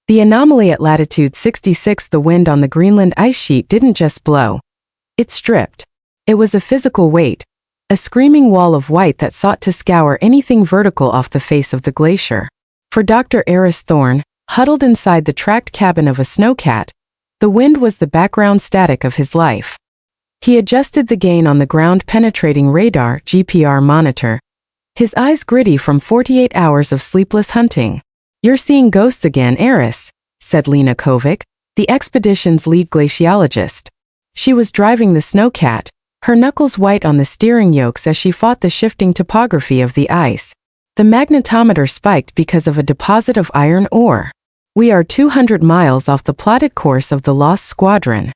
The anomaly at latitude 66, the wind on the Greenland ice sheet didn't just blow. It stripped. It was a physical weight, a screaming wall of white that sought to scour anything vertical off the face of the glacier. For Dr. Eris Thorne, huddled inside the tracked cabin of a snowcat, the wind was the background static of his life. He adjusted the gain on the ground-penetrating radar (GPR) monitor, his eyes gritty from 48 hours of sleepless hunting. "You're seeing ghosts again, Eris," said Lena Kovic, the expedition's lead glaciologist. She was driving the snowcat, her knuckles white on the steering yokes as she fought the shifting topography of the ice. The magnetometer spiked because of a deposit of iron ore. "We are 200 miles off the plotted course of the Lost Squadron."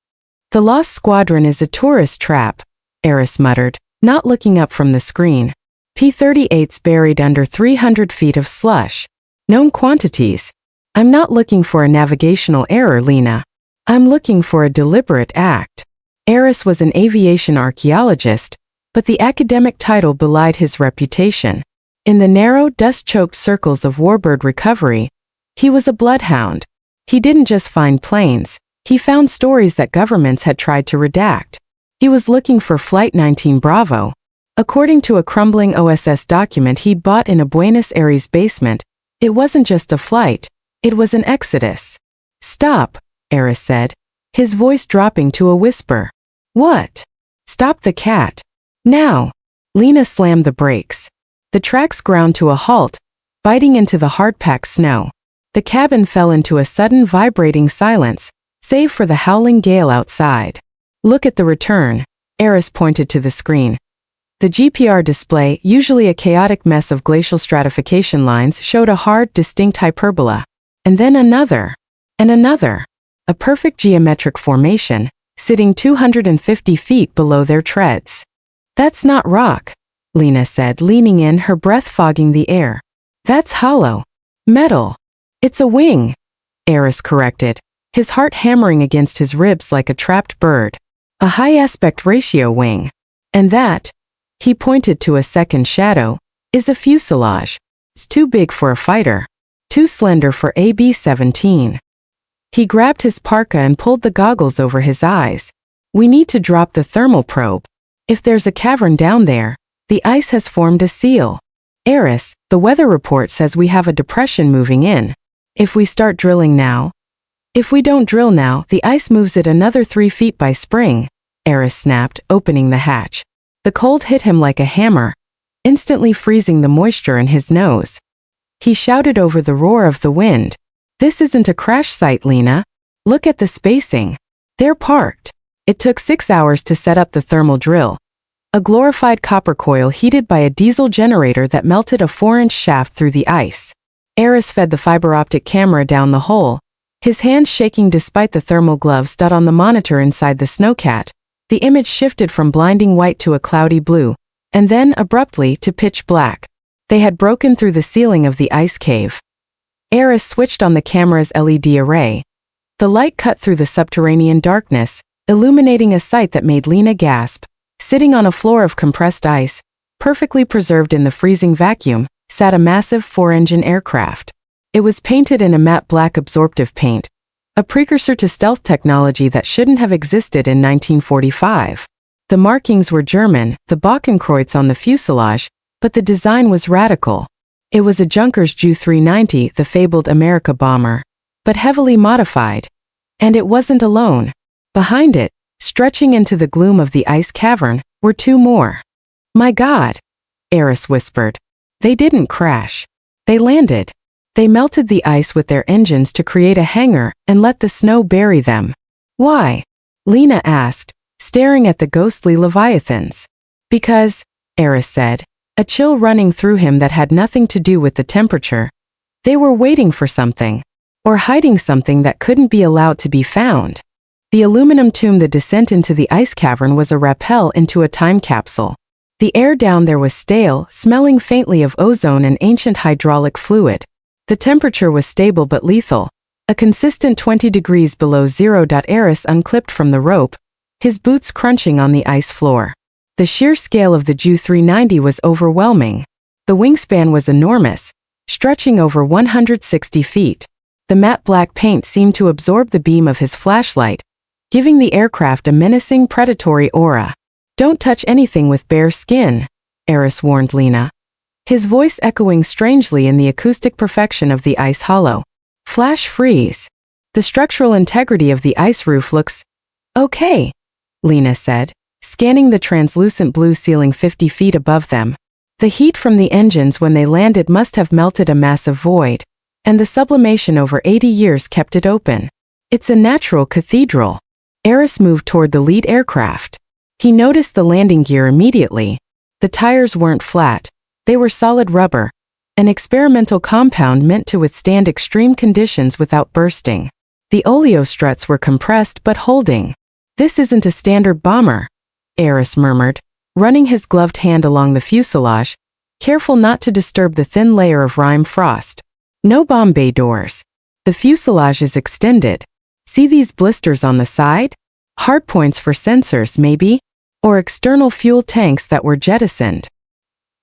"The Lost Squadron is a tourist trap," Eris muttered, not looking up from the screen. P-38s buried under 300 feet of slush. Known quantities. "I'm not looking for a navigational error, Lena. I'm looking for a deliberate act." Eris was an aviation archaeologist, but the academic title belied his reputation. In the narrow, dust-choked circles of warbird recovery, he was a bloodhound. He didn't just find planes, he found stories that governments had tried to redact. He was looking for Flight 19 Bravo. According to a crumbling OSS document he'd bought in a Buenos Aires basement, it wasn't just a flight, it was an exodus. "Stop," Eris said, his voice dropping to a whisper. "What?" "Stop the cat. Now." Lena slammed the brakes. The tracks ground to a halt, biting into the hard-packed snow. The cabin fell into a sudden vibrating silence, save for the howling gale outside. "Look at the return," Eris pointed to the screen. The GPR display, usually a chaotic mess of glacial stratification lines, showed a hard, distinct hyperbola. And then another. And another. A perfect geometric formation, sitting 250 feet below their treads. "That's not rock," Lena said, leaning in, her breath fogging the air. "That's hollow. Metal. It's a wing," Eris corrected, his heart hammering against his ribs like a trapped bird. "A high aspect ratio wing. And that," he pointed to a second shadow, "is a fuselage. It's too big for a fighter. Too slender for AB-17. He grabbed his parka and pulled the goggles over his eyes. "We need to drop the thermal probe. If there's a cavern down there, the ice has formed a seal. Eris, the weather report says we have a depression moving in. If we start drilling now..." "If we don't drill now, the ice moves it another 3 feet by spring," Eris snapped, opening the hatch. The cold hit him like a hammer, instantly freezing the moisture in his nose. He shouted over the roar of the wind. "This isn't a crash site, Lena. Look at the spacing. They're parked." It took 6 hours to set up the thermal drill. A glorified copper coil heated by a diesel generator that melted a 4-inch shaft through the ice. Eris fed the fiber optic camera down the hole, his hands shaking despite the thermal gloves stuck on the monitor inside the snowcat. The image shifted from blinding white to a cloudy blue, and then, abruptly, to pitch black. They had broken through the ceiling of the ice cave. Eris switched on the camera's LED array. The light cut through the subterranean darkness, illuminating a sight that made Lena gasp. Sitting on a floor of compressed ice, perfectly preserved in the freezing vacuum, sat a massive 4-engine aircraft. It was painted in a matte black absorptive paint, a precursor to stealth technology that shouldn't have existed in 1945. The markings were German, the Bockenkreuz on the fuselage, but the design was radical. It was a Junkers Ju-390, the fabled Amerika Bomber, but heavily modified. And it wasn't alone. Behind it, stretching into the gloom of the ice cavern, were 2 more. "My God," Eris whispered. "They didn't crash. They landed. They melted the ice with their engines to create a hangar and let the snow bury them." "Why?" Lena asked, staring at the ghostly leviathans. "Because," Eris said, a chill running through him that had nothing to do with the temperature. "They were waiting for something. Or hiding something that couldn't be allowed to be found." The aluminum tomb, the descent into the ice cavern, was a rappel into a time capsule. The air down there was stale, smelling faintly of ozone and ancient hydraulic fluid. The temperature was stable but lethal, a consistent 20 degrees below zero. Eris unclipped from the rope, his boots crunching on the ice floor. The sheer scale of the Ju-390 was overwhelming. The wingspan was enormous, stretching over 160 feet. The matte black paint seemed to absorb the beam of his flashlight, giving the aircraft a menacing predatory aura. "Don't touch anything with bare skin," Eris warned Lena, his voice echoing strangely in the acoustic perfection of the ice hollow. "Flash freeze. The structural integrity of the ice roof looks okay," Lena said, scanning the translucent blue ceiling 50 feet above them. The heat from the engines when they landed must have melted a massive void, and the sublimation over 80 years kept it open. "It's a natural cathedral." Eris moved toward the lead aircraft. He noticed the landing gear immediately. The tires weren't flat. They were solid rubber, an experimental compound meant to withstand extreme conditions without bursting. The oleo struts were compressed but holding. "This isn't a standard bomber," Eris murmured, running his gloved hand along the fuselage, careful not to disturb the thin layer of rime frost. "No bomb bay doors. The fuselage is extended. See these blisters on the side? Hardpoints for sensors, maybe? Or external fuel tanks that were jettisoned."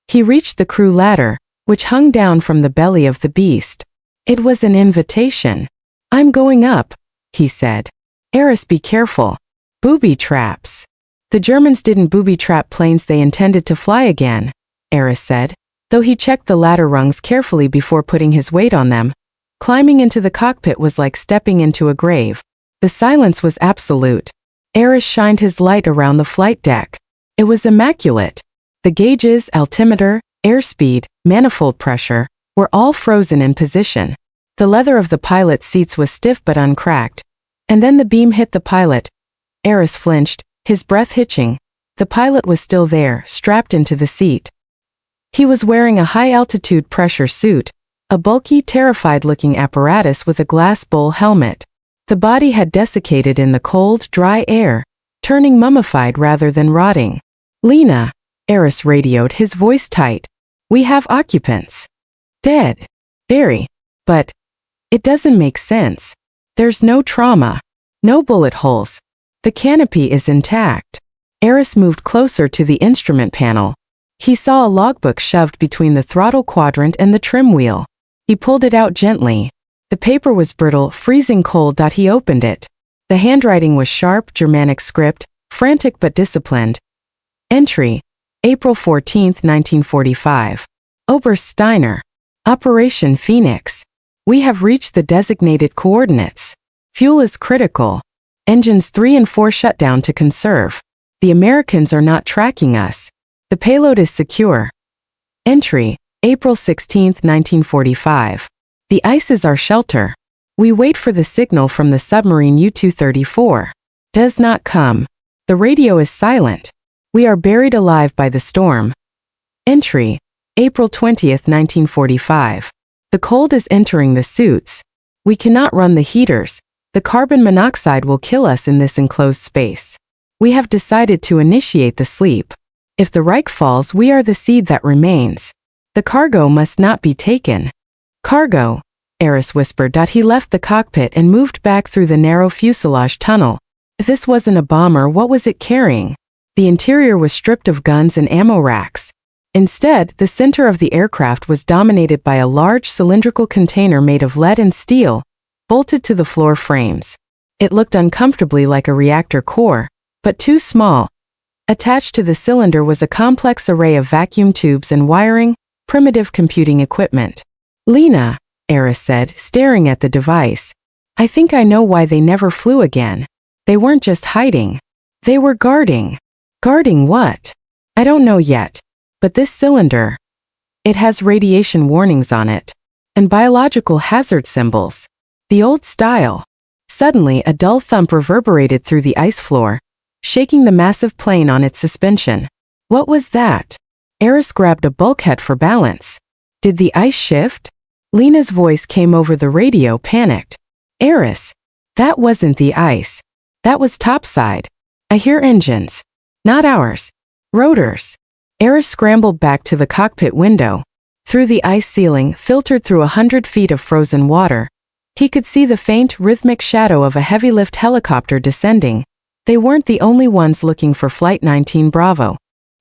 He reached the crew ladder, which hung down from the belly of the beast. It was an invitation. "I'm going up," he said. "Eris, be careful. Booby traps." "The Germans didn't booby-trap planes they intended to fly again," Eris said, though he checked the ladder rungs carefully before putting his weight on them. Climbing into the cockpit was like stepping into a grave. The silence was absolute. Eris shined his light around the flight deck. It was immaculate. The gauges, altimeter, airspeed, manifold pressure, were all frozen in position. The leather of the pilot's seats was stiff but uncracked. And then the beam hit the pilot. Eris flinched, his breath hitching. The pilot was still there, strapped into the seat. He was wearing a high-altitude pressure suit, a bulky, terrified-looking apparatus with a glass bowl helmet. The body had desiccated in the cold, dry air, turning mummified rather than rotting. "Lena," Eris radioed, his voice tight. "We have occupants. Dead. Very. But it doesn't make sense. There's no trauma. No bullet holes. The canopy is intact." Eris moved closer to the instrument panel. He saw a logbook shoved between the throttle quadrant and the trim wheel. He pulled it out gently. The paper was brittle, freezing cold. He opened it. The handwriting was sharp, Germanic script, frantic but disciplined. Entry: April 14, 1945. Oberst Steiner. Operation Phoenix. We have reached the designated coordinates. Fuel is critical. Engines 3 and 4 shut down to conserve. The Americans are not tracking us. The payload is secure. Entry: April 16, 1945. The ice is our shelter. We wait for the signal from the submarine U-234. Does not come. The radio is silent. We are buried alive by the storm. Entry: April 20, 1945. The cold is entering the suits. We cannot run the heaters. The carbon monoxide will kill us in this enclosed space. We have decided to initiate the sleep. If the Reich falls, we are the seed that remains. The cargo must not be taken. Cargo, Eris whispered. He left the cockpit and moved back through the narrow fuselage tunnel. If this wasn't a bomber, what was it carrying? The interior was stripped of guns and ammo racks. Instead, the center of the aircraft was dominated by a large cylindrical container made of lead and steel, bolted to the floor frames. It looked uncomfortably like a reactor core, but too small. Attached to the cylinder was a complex array of vacuum tubes and wiring, primitive computing equipment. "Lena," Eris said, staring at the device. "I think I know why they never flew again. They weren't just hiding. They were guarding." "Guarding what?" "I don't know yet. But this cylinder, it has radiation warnings on it. And biological hazard symbols. The old style." Suddenly, a dull thump reverberated through the ice floor, shaking the massive plane on its suspension. What was that? Eris grabbed a bulkhead for balance. Did the ice shift? Lena's voice came over the radio, panicked. "Eris, that wasn't the ice. That was topside. I hear engines. Not ours. Rotors." Eris scrambled back to the cockpit window. Through the ice ceiling, filtered through 100 feet of frozen water, he could see the faint, rhythmic shadow of a heavy-lift helicopter descending. They weren't the only ones looking for Flight 19 Bravo.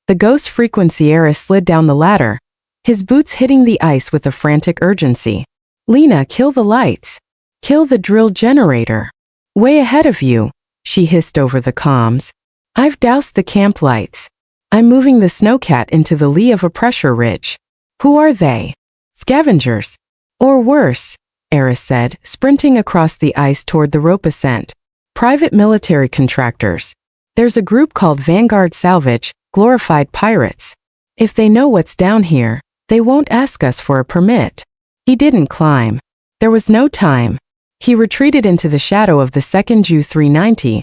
The ghost frequency. Eris slid down the ladder, his boots hitting the ice with a frantic urgency. "Lena, kill the lights. Kill the drill generator. Way ahead of you, she hissed over the comms. I've doused the camp lights. I'm moving the snowcat into the lee of a pressure ridge. Who are they? Scavengers. Or worse, Eris said, sprinting across the ice toward the rope ascent. Private military contractors. There's a group called Vanguard Salvage, glorified pirates. If they know what's down here, they won't ask us for a permit. He didn't climb. There was no time. He retreated into the shadow of the second WWII,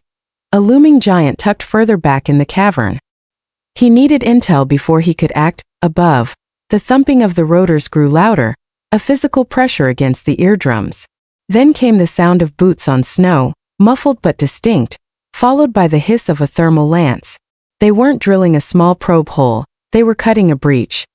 a looming giant tucked further back in the cavern. He needed intel before he could act. Above, the thumping of the rotors grew louder, a physical pressure against the eardrums. Then came the sound of boots on snow, muffled but distinct, followed by the hiss of a thermal lance. They weren't drilling a small probe hole, they were cutting a breach.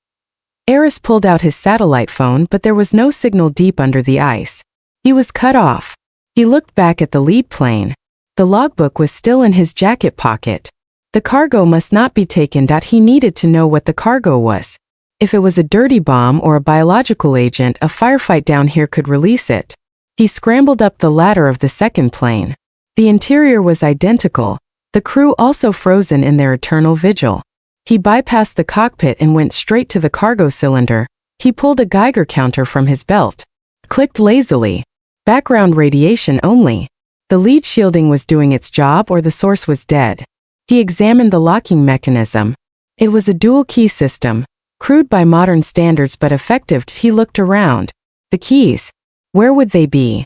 Eris pulled out his satellite phone, but there was no signal deep under the ice. He was cut off. He looked back at the lead plane. The logbook was still in his jacket pocket. The cargo must not be taken. He needed to know what the cargo was. If it was a dirty bomb or a biological agent, a firefight down here could release it. He scrambled up the ladder of the second plane. The interior was identical, the crew also frozen in their eternal vigil. He bypassed the cockpit and went straight to the cargo cylinder. He pulled a Geiger counter from his belt. Clicked lazily. Background radiation only. The lead shielding was doing its job or the source was dead. He examined the locking mechanism. It was a dual-key system, crude by modern standards but effective. He looked around. The keys. Where would they be?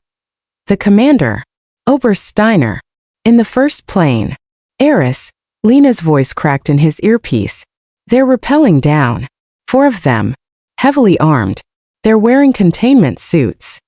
The commander. Oberst Steiner. In the first plane. Eris. Lena's voice cracked in his earpiece. They're rappelling down. 4 of them. Heavily armed. They're wearing containment suits.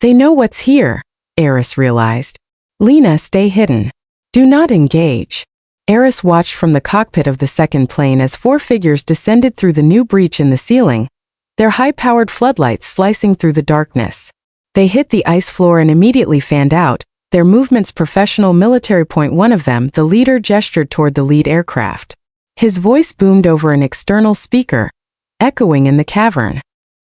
They know what's here, Eris realized. Lena, stay hidden. Do not engage. Eris watched from the cockpit of the second plane as 4 figures descended through the new breach in the ceiling, their high-powered floodlights slicing through the darkness. They hit the ice floor and immediately fanned out, their movements professional military. One of them, the leader, gestured toward the lead aircraft. His voice boomed over an external speaker, echoing in the cavern.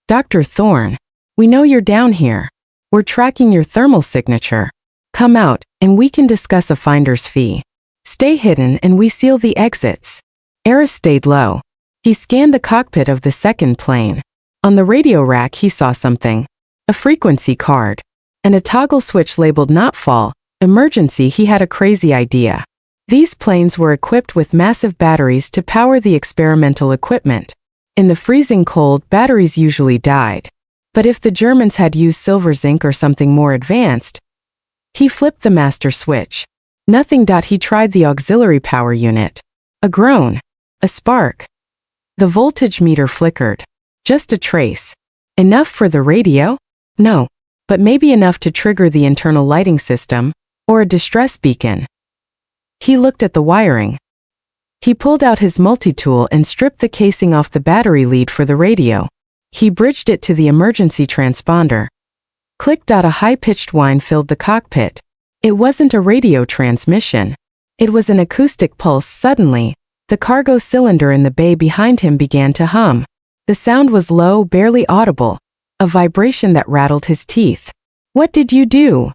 Dr. Thorne, we know you're down here. We're tracking your thermal signature. Come out, and we can discuss a finder's fee. Stay hidden and we seal the exits. Eris stayed low. He scanned the cockpit of the second plane. On the radio rack he saw something. A frequency card. And a toggle switch labeled not fall, emergency. He had a crazy idea. These planes were equipped with massive batteries to power the experimental equipment. In the freezing cold, batteries usually died. But if the Germans had used silver zinc or something more advanced, he flipped the master switch. Nothing. He tried the auxiliary power unit. A groan. A spark. The voltage meter flickered. Just a trace. Enough for the radio? No. But maybe enough to trigger the internal lighting system, or a distress beacon. He looked at the wiring. He pulled out his multi-tool and stripped the casing off the battery lead for the radio. He bridged it to the emergency transponder. Click. A high-pitched whine filled the cockpit. It wasn't a radio transmission. It was an acoustic pulse. Suddenly, the cargo cylinder in the bay behind him began to hum. The sound was low, barely audible, a vibration that rattled his teeth. What did you do?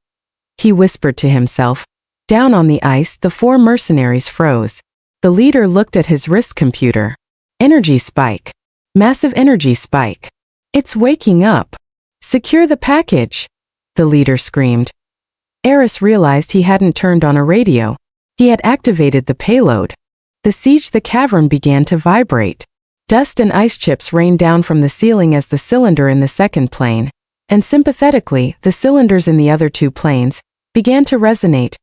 He whispered to himself. Down on the ice, the 4 mercenaries froze. The leader looked at his wrist computer. Energy spike. Massive energy spike. It's waking up. Secure the package, the leader screamed. Eris realized he hadn't turned on a radio. He had activated the payload. The cavern began to vibrate. Dust and ice chips rained down from the ceiling as the cylinder in the second plane, and sympathetically, the cylinders in the other 2 planes, began to resonate.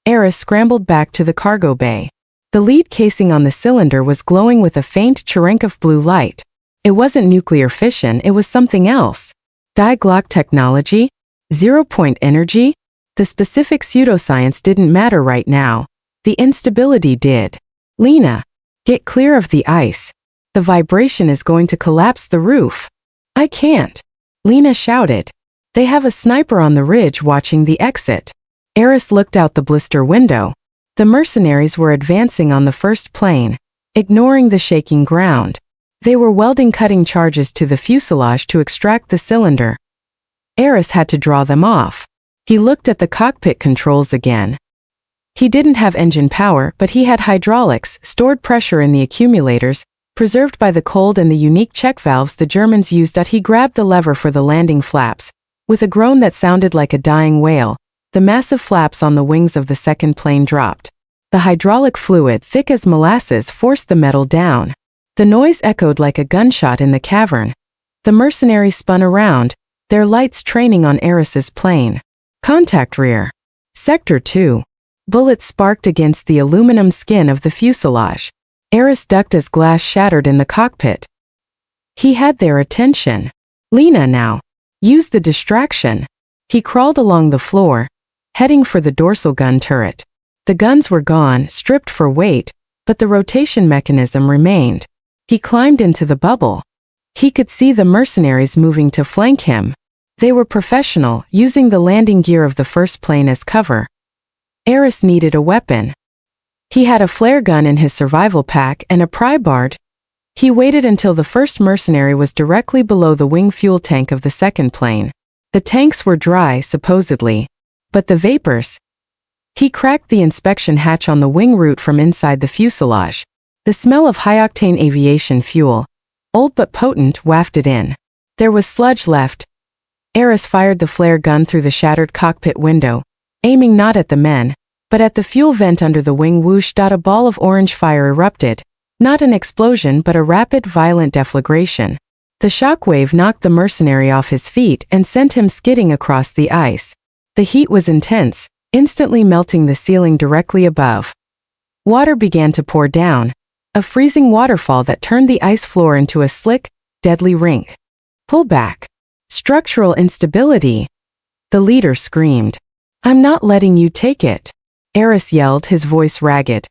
Eris scrambled back to the cargo bay. The lead casing on the cylinder was glowing with a faint Cherenkov blue light. It wasn't nuclear fission, it was something else. Die-Glock technology? Zero-point energy? The specific pseudoscience didn't matter right now. The instability did. Lena, get clear of the ice. The vibration is going to collapse the roof. I can't. Lena shouted. They have a sniper on the ridge watching the exit. Eris looked out the blister window. The mercenaries were advancing on the first plane, ignoring the shaking ground. They were welding cutting charges to the fuselage to extract the cylinder. Eris had to draw them off. He looked at the cockpit controls again. He didn't have engine power, but he had hydraulics, stored pressure in the accumulators, preserved by the cold, and the unique check valves the Germans used. He grabbed the lever for the landing flaps. With a groan that sounded like a dying whale, the massive flaps on the wings of the second plane dropped. The hydraulic fluid, thick as molasses, forced the metal down. The noise echoed like a gunshot in the cavern. The mercenaries spun around, their lights training on Eris's plane. Contact rear. Sector 2. Bullets sparked against the aluminum skin of the fuselage. Eris ducked as glass shattered in the cockpit. He had their attention. Lena now. Use the distraction. He crawled along the floor, heading for the dorsal gun turret. The guns were gone, stripped for weight, but the rotation mechanism remained. He climbed into the bubble. He could see the mercenaries moving to flank him. They were professional, using the landing gear of the first plane as cover. Eris needed a weapon. He had a flare gun in his survival pack and a pry bar. He waited until the first mercenary was directly below the wing fuel tank of the second plane. The tanks were dry, supposedly, but the vapors. He cracked the inspection hatch on the wing root from inside the fuselage. The smell of high-octane aviation fuel, old but potent, wafted in. There was sludge left. Eris fired the flare gun through the shattered cockpit window, aiming not at the men, but at the fuel vent under the wing. Whoosh! A ball of orange fire erupted. Not an explosion, but a rapid, violent deflagration. The shockwave knocked the mercenary off his feet and sent him skidding across the ice. The heat was intense, instantly melting the ceiling directly above. Water began to pour down, a freezing waterfall that turned the ice floor into a slick, deadly rink. Pull back. Structural instability. The leader screamed. I'm not letting you take it. Eris yelled, his voice ragged.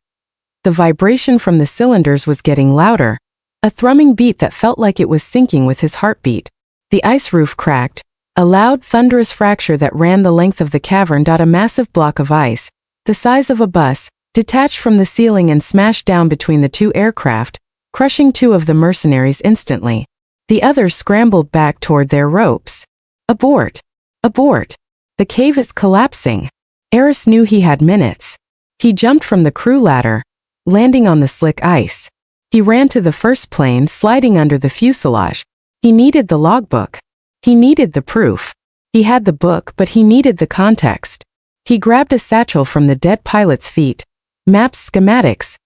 The vibration from the cylinders was getting louder, a thrumming beat that felt like it was syncing with his heartbeat. The ice roof cracked, a loud, thunderous fracture that ran the length of the cavern. A massive block of ice, the size of a bus, detached from the ceiling and smashed down between the two aircraft, crushing two of the mercenaries instantly. The others scrambled back toward their ropes. Abort! Abort! The cave is collapsing. Eris knew he had minutes. He jumped from the crew ladder, landing on the slick ice. He ran to the first plane, sliding under the fuselage. He needed the logbook. He needed the proof. He had the book, but he needed the context. He grabbed a satchel from the dead pilot's feet. Maps, schematics.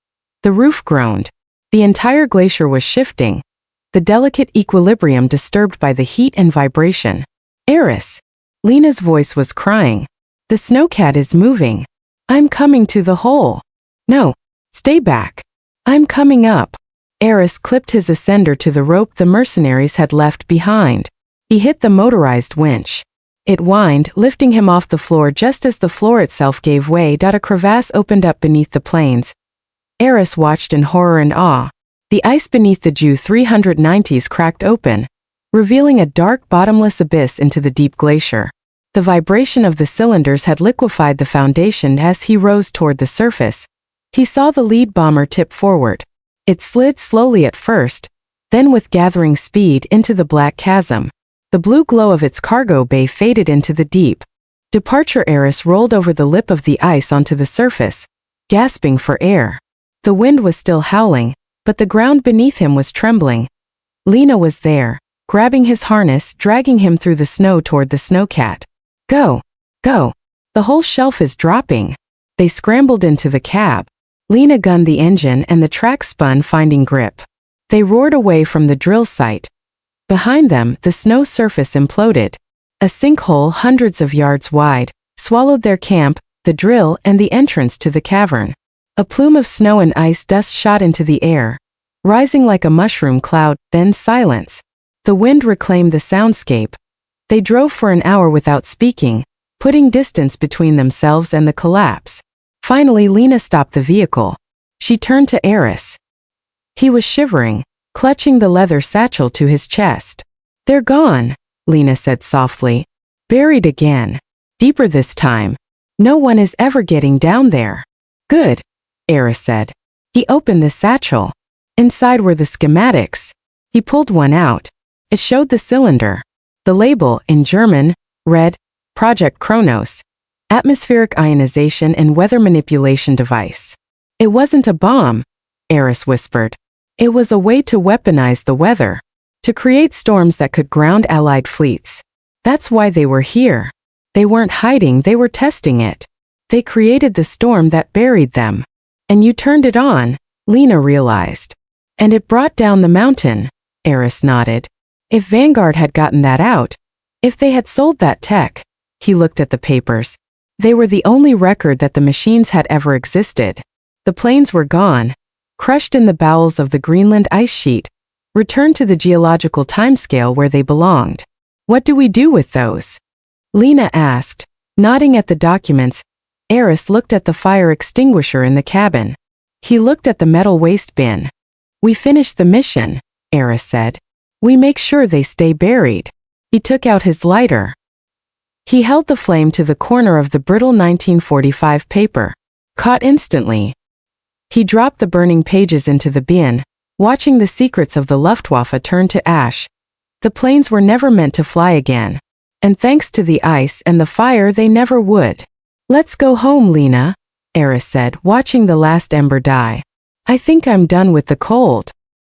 The roof groaned. The entire glacier was shifting, the delicate equilibrium disturbed by the heat and vibration. Eris. Lena's voice was crying. The snowcat is moving. I'm coming to the hole. No. Stay back. I'm coming up. Eris clipped his ascender to the rope the mercenaries had left behind. He hit the motorized winch. It whined, lifting him off the floor just as the floor itself gave way. A crevasse opened up beneath the planes. Eris watched in horror and awe. The ice beneath the Ju-390s cracked open, revealing a dark, bottomless abyss into the deep glacier. The vibration of the cylinders had liquefied the foundation. As he rose toward the surface, he saw the lead bomber tip forward. It slid slowly at first, then with gathering speed into the black chasm. The blue glow of its cargo bay faded into the deep. Departure. Eris rolled over the lip of the ice onto the surface, gasping for air. The wind was still howling, but the ground beneath him was trembling. Lena was there, grabbing his harness, dragging him through the snow toward the snowcat. Go! Go! The whole shelf is dropping. They scrambled into the cab. Lena gunned the engine and the track spun, finding grip. They roared away from the drill site. Behind them, the snow surface imploded. A sinkhole hundreds of yards wide swallowed their camp, the drill, and the entrance to the cavern. A plume of snow and ice dust shot into the air, rising like a mushroom cloud, then silence. The wind reclaimed the soundscape. They drove for an hour without speaking, putting distance between themselves and the collapse. Finally, Lena stopped the vehicle. She turned to Eris. He was shivering, clutching the leather satchel to his chest. They're gone, Lena said softly. Buried again. Deeper this time. No one is ever getting down there. Good, Eris said. He opened the satchel. Inside were the schematics. He pulled one out. It showed the cylinder. The label, in German, read, Project Kronos, atmospheric ionization and weather manipulation device. It wasn't a bomb, Eris whispered. It was a way to weaponize the weather, to create storms that could ground Allied fleets. That's why they were here. They weren't hiding, they were testing it. They created the storm that buried them. And you turned it on, Lena realized. And it brought down the mountain, Eris nodded. If Vanguard had gotten that out, if they had sold that tech, he looked at the papers. They were the only record that the machines had ever existed. The planes were gone, crushed in the bowels of the Greenland ice sheet, returned to the geological timescale where they belonged. What do we do with those? Lena asked, nodding at the documents. Eris looked at the fire extinguisher in the cabin. He looked at the metal waste bin. We finish the mission, Eris said. We make sure they stay buried. He took out his lighter. He held the flame to the corner of the brittle 1945 paper. Caught instantly. He dropped the burning pages into the bin, watching the secrets of the Luftwaffe turn to ash. The planes were never meant to fly again. And thanks to the ice and the fire they never would. Let's go home, Lena, Eris said, watching the last ember die. I think I'm done with the cold.